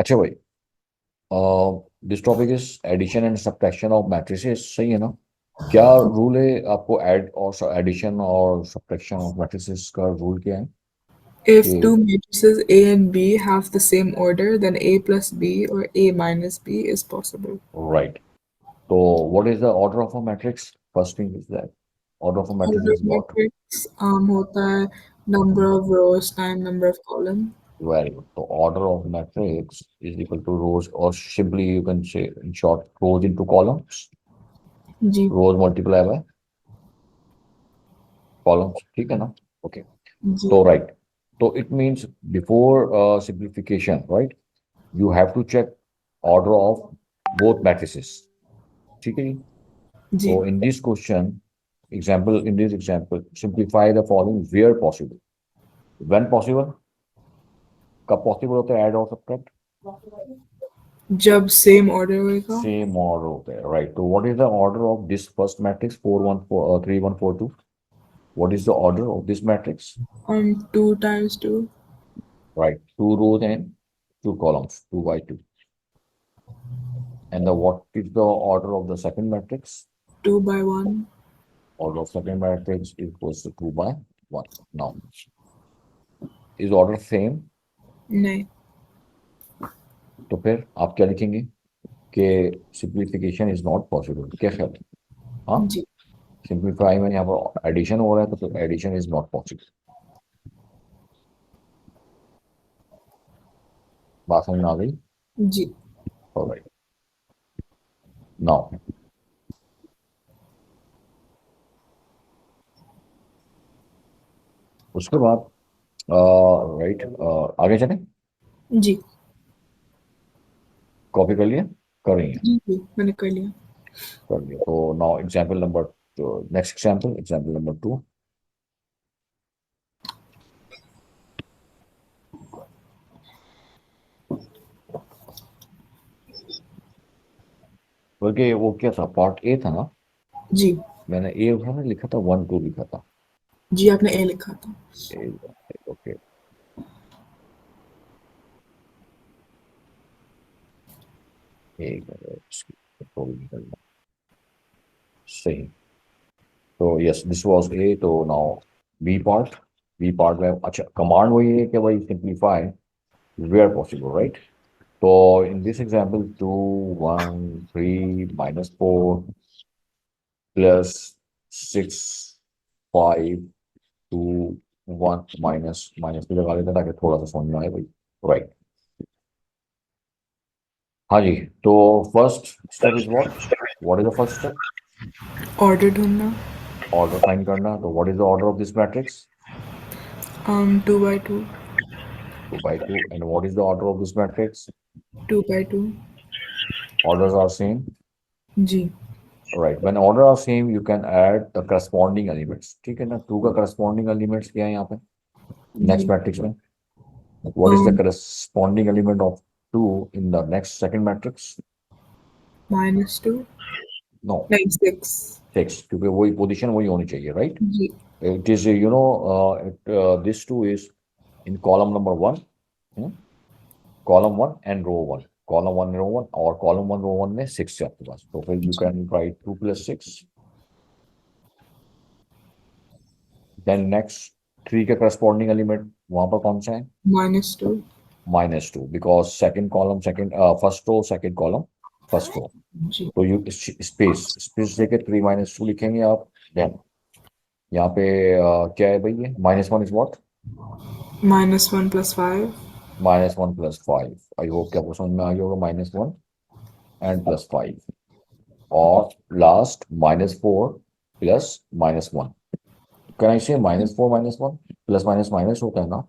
अच्छा भाई, this topic is addition and subtraction of matrices, सही है ना? क्या रूल है आपको ऐड और एडिशन और सब्ट्रैक्शन ऑफ मैट्रिसेस का रूल क्या है If कि? two matrices A and B have the same order, then A plus B or A minus B is possible. Right, तो what is the order of a matrix? First thing is that order of a matrix Order is what? matrix होता है number of rows time number of column. Very good, तो order of matrix is equal to rows, और simply you can say in short rows into columns, जी rows multiply by columns, ठीक है ना? Okay, जी तो राइट, तो it means before simplification, right, you have to check order of both matrices, ठीक है जी? जी So in this question, in this example, simplify the following where possible. When possible? कब possible होता है add और subtract? जब same order होएगा Same order होता है, right? So what is the order of this first matrix 4 1 4 3 1 4 2? What is the order of this matrix? 2 times 2 Right, two rows and two columns, 2 by 2. And the what is the order of the second matrix? 2 by 1. Order of second matrix equals to 2 by 1. Now, is order same? नहीं तो फिर आप क्या लिखेंगे कि simplification is not possible? क्या ख्याल है? हाँ, जी सिंप्लीफाई में यहाँ पर एडिशन हो रहा है, तो एडिशन इज नॉट पॉसिबल। बात समझ में आ गई? जी ऑलराइट, नाउ उसके बाद राइट, आगे चलें। जी कॉपी कर लिया? कर रही है? जी जी मैंने कर लिया कर लिया, तो now example number, next example, example number 2। बल्कि वो क्या था, पार्ट ए था ना? जी मैंने ए उठा ना लिखा था, 1 2 लिखा था। जी आपने ए लिखा था ए, ओके, ए कंट्रोल निकलना, सही। तो यस, दिस वाज ए, तो now B part. B part में अच्छा कमांड वही है कि भाई सिंप्लीफाई वेयर पॉसिबल, राइट? तो in this example 2 1 3 -4 plus 6 5 2 1 minus minus भी लगा लेते हैं ताकि थोड़ा सा समझ में आए भाई, राइट? हाँ जी, तो first step is what is the first step? Order ढूंढना ऑर्डर फाइंड करना। तो what is the order of this matrix? 2 by 2 2 by 2, and what is the order of this matrix? 2 by 2 Orders are same, जी right? When order are same, you can add the corresponding elements, ठीक है ना? 2 का corresponding elements क्या है यहाँ पे जी next matrix में? What is the corresponding element of 2 in the next second matrix? -2 No, नहीं 6 6, क्योंकि वही position वही होनी चाहिए, right? Ji It is, this 2 is in column number 1, hmm? column 1 and row 1, column 1 row 1, और column 1 row 1 में 6 है आपके पास, तो फिर you जी can write 2 plus 6. Then next 3 के करस्पॉन्डिंग एलिमेंट वहां पर कौन सा है? -2 -2, because second column second, first row second column first row. जी तो यू स्पेस स्पेस देके 3 - 2 लिखेंगे आप। देन यहाँ पे क्या है भाई, ये -1 is what? -1 plus 5 -1 + 5। I hope कि आपको समझ में आ गया होगा, -1 एंड +5, और लास्ट -4 प्लस -1। कैन आई से -4 -1 प्लस माइनस माइनस होता है ना?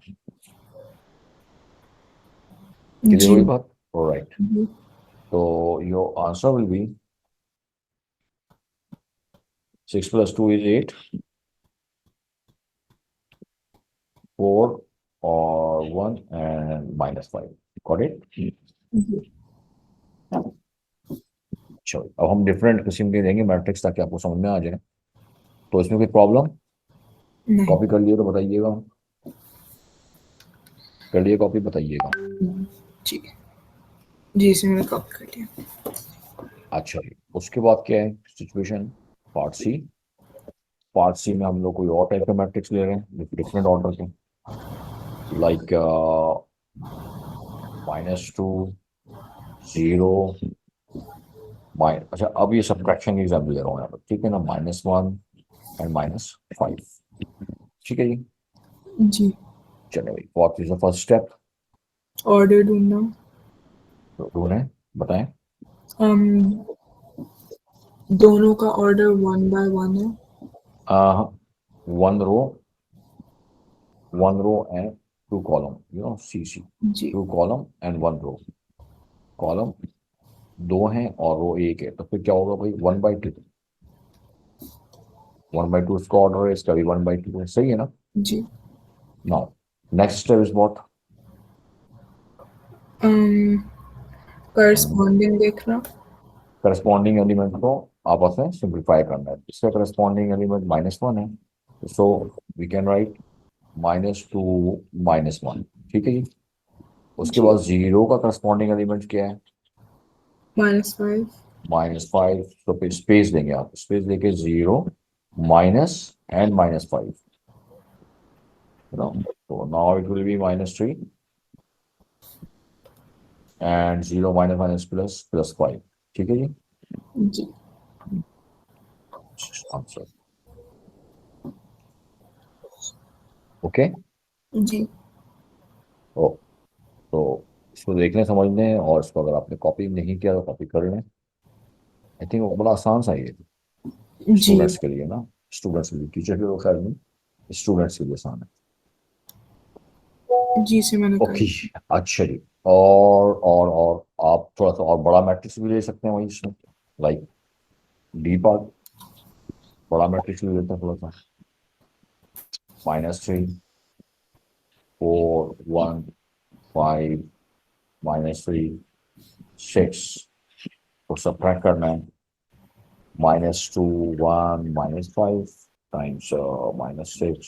क्लियर जी हुई बात? ऑलराइट, जी तो your answer will be 6 + 2 is 8, 4 or 1 and -5. Got it? जी चलो, अब हम डिफरेंट किस्म के देंगे मैट्रिक्स ताकि आपको समझ में आ जाए। तो इसमें कोई प्रॉब्लम? नहीं कॉपी कर लिए तो बताइएगा, कर लिए कॉपी बताइएगा। जी जी इसे मैंने कॉपी कर लिया। अच्छा जी, उसके बाद क्या है सिचुएशन? पार्ट सी में हम लोग कोई और टाइप का मैट्रिक्स ले रहे हैं डिफरेंट ऑर्डर के, लाइक -2, 0, अच्छा अब ये सब्ट्रैक्शन की एग्जाम्पल ले रहा हूँ यहाँ पर, ठीक है ना, -1 एंड -5, ठीक है जी। जी चलिए भाई, what is the first step? Order ढूंढना। ढूंढें, बताएं। um, दोनों का ऑर्डर 1 by 1 है। One row, and two column, CC, जी 2 कॉलम एंड 1 रो। कॉलम 2 है और रो 1 है, तो फिर क्या होगा भाई? 1/2। 1/2 इसका ऑर्डर है, इसका भी 1/2 है, सही है ना? जी now next step is what? Corresponding देखना। करस्पॉन्डिंग एलिमेंट को आपस में सिंप्लीफाई करना है। इसका करस्पॉन्डिंग एलिमेंट -1 है, सो वी कैन राइट -2 -1, ठीक है जी। उसके जी बाद 0 का करस्पॉन्डिंग एलिमेंट क्या है? -5। -5, तो फिर स्पेस देंगे, आप स्पेस देके 0 माइनस एंड -5, तो now it will be -3 and 0 minus minus plus +5, ठीक है जी। जी आंसर ओके। जी ओ, तो इसको देखने समझने, और इसको अगर आपने कॉपी नहीं किया तो कॉपी कर लें। आई थिंक वो बड़ा आसान सा ही है जी स्टूडेंट्स के लिए ना, स्टूडेंट्स के लिए, टीचर के तो खैर नहीं, स्टूडेंट्स के लिए आसान है। जी से मैंने कर ओके, लिया। अच्छा जी। और आप थोड़ा सा और बड़ा मैट्रिक्स भी ले सकते हैं वही इसमें, लाइक डी पार्ट, बड़ा मैट्रिक्स ले लेते हैं थोड़ा सा। -3, 4, 1, 5, -3, 6 को सब्ट्रैक्ट करना है। -2, 1, -5 टाइम्स -6,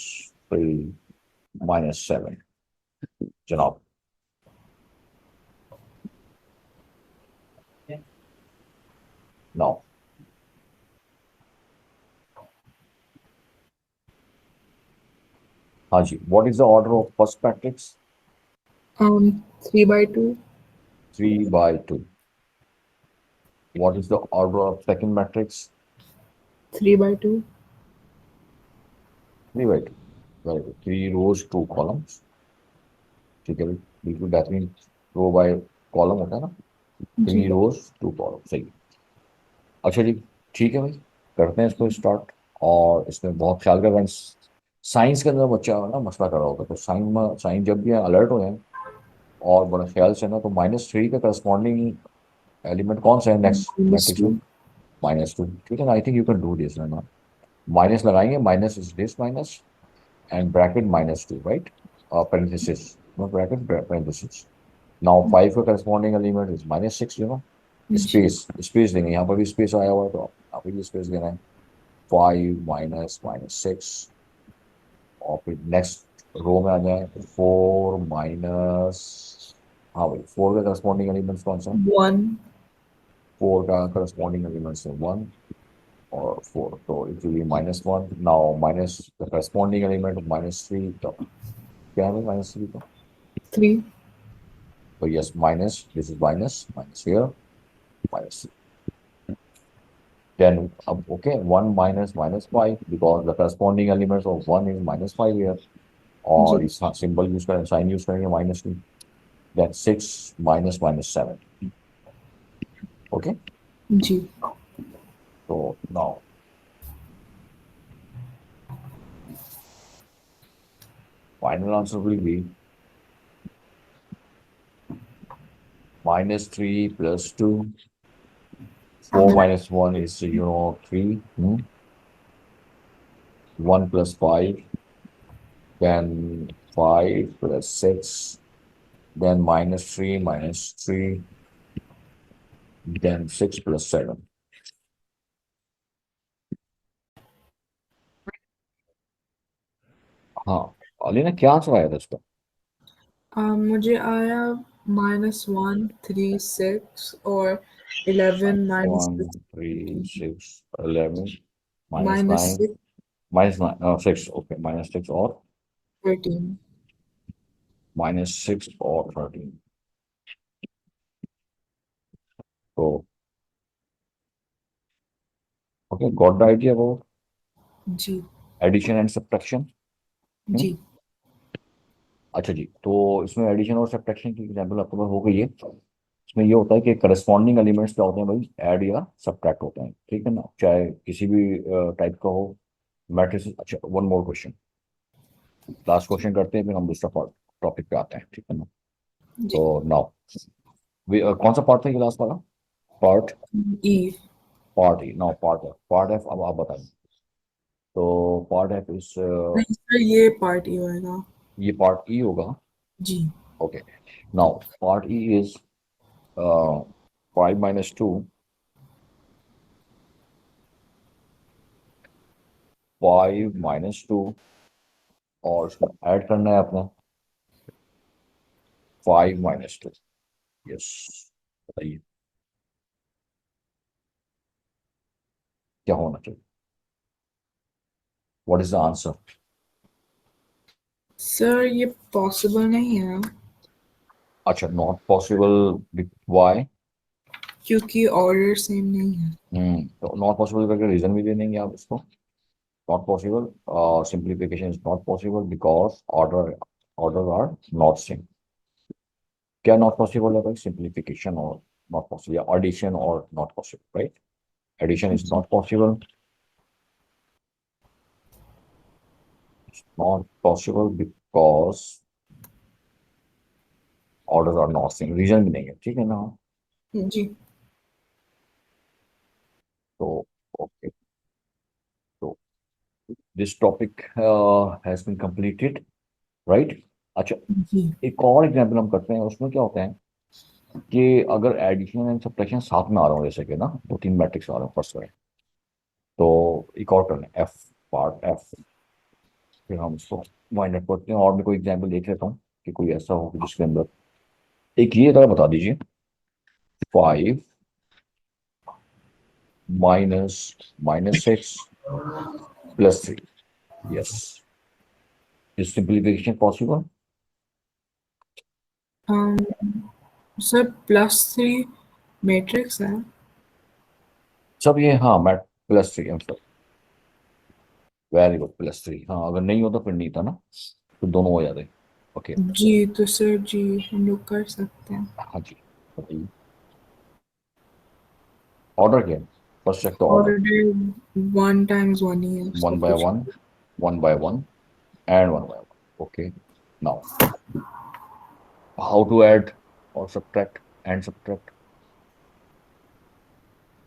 3, -7, जनाब। नाउ हाँ जी, what is the order of first matrix? 3/2। 3/2। What is the order of second matrix? 3/2। 3/2, very good, 3 rows 2 columns, ठीक है भाई, बिल्कुल बेहतरीन। रो बाय कॉलम होता है ना, थ्री जी रोज टू कॉलम, सही है। अच्छा जी, ठीक है भाई, करते हैं इसको स्टार्ट। और इसमें बहुत ख्याल कर, साइंस के अंदर बच्चा ना मसला कर रहा होता है, तो साइन जब भी अलर्ट हो जाए और बड़ा ख्याल से ना, तो -3 का करस्पॉन्डिंग एलिमेंट कौन सा है नेक्स्ट मैट्रिक्स में? -2। -2, ठीक है ना। I think you can do this ना, माइनस लगाएंगे, minus is this minus and bracket -2, right? Parenthesis, not bracket, parenthesis. Now 5 का corresponding element is -6, जी स्पेस देंगे, यहाँ पर भी स्पेस आया हुआ है, तो यहाँ पर भी स्पेस देना है। 5 -6, और फिर नेक्स्ट रो में आ जाए, 4 माइनस, हाँ भाई 4 का करस्पॉन्डिंग एलिमेंट कौन सा? 1। 4 का करस्पॉन्डिंग एलिमेंट है 1 और 4, तो it will be -1। Now minus the corresponding element -3, तो क्या है -3 का? 3। So yes, minus, this is minus here, minus. Then, okay, 1 minus -5, because the corresponding elements of 1 is -5 here. जी और इस सिंबल यूज करेंगे, साइन यूज करेंगे -2, then 6 minus -7, okay? Ji So now final answer will be -3 plus 2, 4 minus 1 is 3, 1 plus 5, then 5 plus 6, then -3 minus 3, then 6 plus 7. हाँ, अली ने क्या answer आया था इसका? मुझे आया -1 3 6 और 11 1 3 6 11 -9 -6 -9 6 ओके -6 और 13 -6 और 13 तो okay got the idea about जी एडिशन एंड सब्ट्रैक्शन। जी अच्छा जी, तो इसमें एडिशन और सब्ट्रैक्शन की एग्जांपल आपके पास हो गई है। इसमें ये होता है कि करस्पॉन्डिंग एलिमेंट्स क्या होते हैं भाई, ऐड या सब्ट्रैक्ट होते हैं, ठीक है ना, चाहे किसी भी टाइप का हो मैट्रिक्स। अच्छा one more question, last question करते हैं फिर हम दूसरा टॉपिक पे आते हैं, ठीक है ना। जी तो नाउ कौन सा पार्ट था ये लास्ट वाला पार्ट? ई पार्ट ई। नाउ पार्ट एफ अब आप बताइए। तो पार्ट एफ इस नहीं सर, ये पार्ट ई होएगा। ये पार्ट ई होगा। जी okay, now part E is 5 - 2 5 - 2 और उसमें ऐड करना है अपना 5 - 2। यस, बताइए क्या होना चाहिए, what is the answer? Sir, ये पॉसिबल नहीं है अच्छा नॉट पॉसिबल, व्हाई? क्योंकि ऑर्डर सेम नहीं है। तो नॉट पॉसिबल करके रीजन भी दे देंगे आप इसको। Not possible, simplification is not possible because order are not same. क्या नॉट पॉसिबल है भाई, सिंप्लीफिकेशन और नॉट पॉसिबल, या एडिशन और not possible, right? Addition is जी not possible, not possible because order are not same, reason भी नहीं है, ठीक है ना। जी तो ओके, तो this topic has been completed, right? अच्छा, जी एक और एग्जांपल हम करते हैं, उसमें क्या होता है कि अगर एडिशन एंड सब्ट्रैक्शन साथ में आ रहा हो, जैसे कि ना दो तीन मैट्रिक्स आ रहे हो फर्स्ट में, तो एक और टर्न है एफ, पार्ट एफ। फिर हम इसको वाइंड अप करते हैं और मैं कोई एग्जांपल देख लेता हूँ कि कोई ऐसा हो कि जिसके अंदर एक ये तरह बता दीजिए 5 -6 +3। Yes, is simplification possible? Sir, +3 matrix है। सब ये हाँ मैट +3 मतलब वेरी गुड +3। हाँ अगर नहीं होता फिर नहीं था ना, तो दोनों हो जाते। ओके, जी तो सर, जी हम लोग कर सकते हैं। हाँ जी, बताइए ऑर्डर क्या है, first check the order. Order 1 times 1 ही है, उसका वन बाय कुछ। One, one by one and one by one. Okay, now how to add और सब्ट्रैक्ट एंड सब्ट्रैक्ट?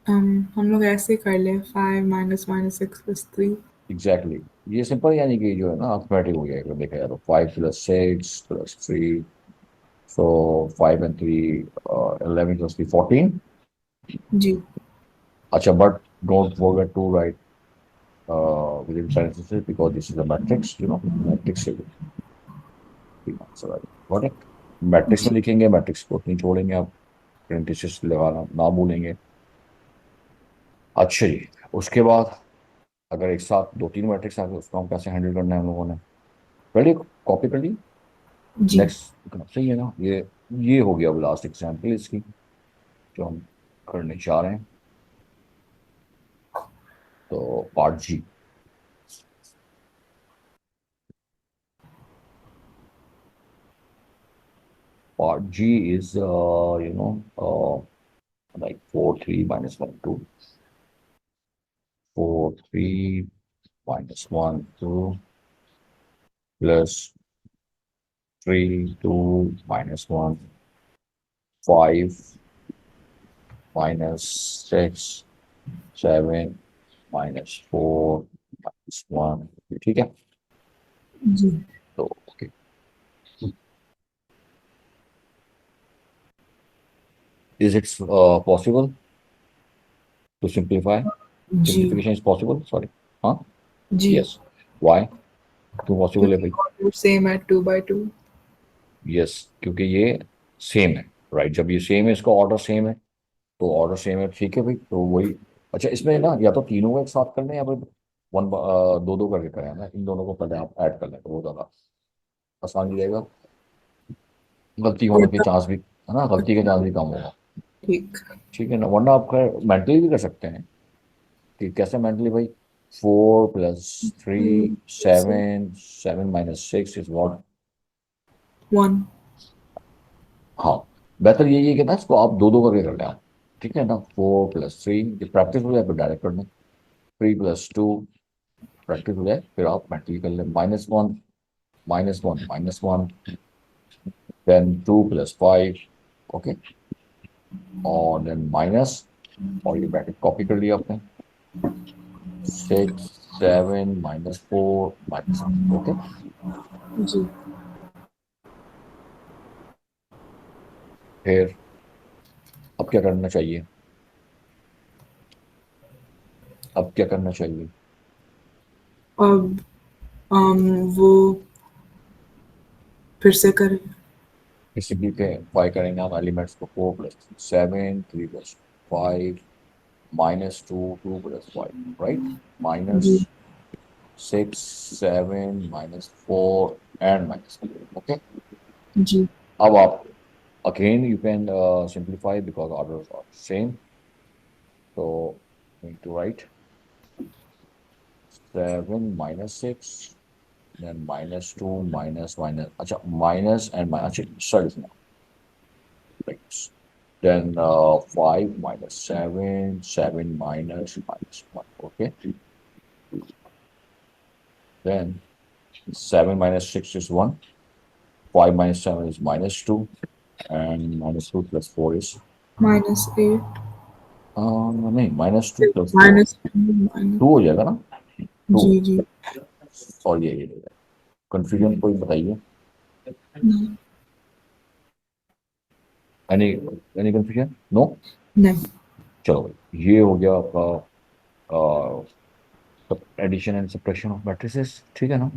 हम लोग ऐसे कर ले, 5 - -6 + 3। एग्जैक्टली, ये सिंपल यानी कि जो है ना अर्थमेटिक हो जाएगा, देखा जाए तो 5 + 6 + 3, सो 5 and 3 11 + 3 14। जी अच्छा but don't forget to write within parentheses because this is a matrix, matrix से आंसर आएगा, गॉट इट। मैट्रिक्स में जी लिखेंगे, मैट्रिक्स को नहीं छोड़ेंगे आप, पेरेंथेसिस लगाना ना भूलेंगे। अच्छा जी, उसके बाद अगर एक साथ दो तीन मैट्रिक्स आ गए, उसको हम कैसे हैंडल करना है हम लोगों ने, पहले कॉपी कर ली। जी नेक्स्ट सही है ना, ये हो गया अब लास्ट एग्जाम्पल इसकी जो हम करने जा रहे हैं। तो part G, part G is like 4 3 - 1 2, 4 3 -1 2 plus 3 2 -1 5 -6 7 -4 -1, ठीक है। जी तो okay, is it's possible to simplify, जी सिंप्लीफिकेशन इज पॉसिबल, सॉरी, हाँ, जी यस, व्हाई क्यों पॉसिबल है क्योंकि भाई? ऑर्डर सेम है 2 × 2। यस, क्योंकि ये सेम है, राइट। जब ये सेम है, इसका ऑर्डर सेम है, तो ऑर्डर सेम है, ठीक है भाई, तो वही। अच्छा, इसमें ना या तो तीनों को एक साथ कर लें या फिर दो दो करके करें ना, इन दोनों को पहले आप ऐड कर लें तो वो ज़्यादा आसान हो जाएगा, गलती होने के उल्टा। चांस भी, है ना, गलती के चांस भी कम होगा। ठीक। ठीक है ना, वरना आप मेंटली भी कर सकते हैं कि कैसे मेंटली भाई, 4 + 3 7, 7 - 6 इज व्हाट। 1। हाँ, बेहतर यही है कि ना इसको आप दो दो करके कर लें आप, ठीक है ना। 4 + 3 जब प्रैक्टिस हो जाए फिर डायरेक्ट कर लें, 3 + 2 प्रैक्टिस हो जाए फिर आप मेंटली कर लें, -1 -1 -1, देन 2 + 5, ओके, और देन माइनस, और ये ब्रैकेट कॉपी कर लिया आपने, 6 7 -4 -1, ओके। जी। फिर अब क्या करना चाहिए, अब क्या करना चाहिए? अब वो फिर से करें। किसी भी पे फाइव करेंगे हम एलिमेंट्स को, 4 + 7 3 + 5 -2 2 + 5, राइट, जी। -6 7 -4 एंड -3, ओके। जी। अब आप again you can simplify because orders are same, so going to write 7 - 6, then -2 minus, अच्छा, minus and minus, अच्छा, sorry now, right, then 5 -7 7 -1, okay, then 7 - 6 is 1, 5 - 7 is -2, and -2 + 4 is -8। नहीं, -2 + 4 -2 minus. 2 हो जाएगा ना, 2, जी जी। और ये कंफ्यूजन कोई बताइए, नहीं। Any any confusion, no. नहीं। चलो भाई, ये हो गया आपका addition and subtraction of matrices, ठीक है ना।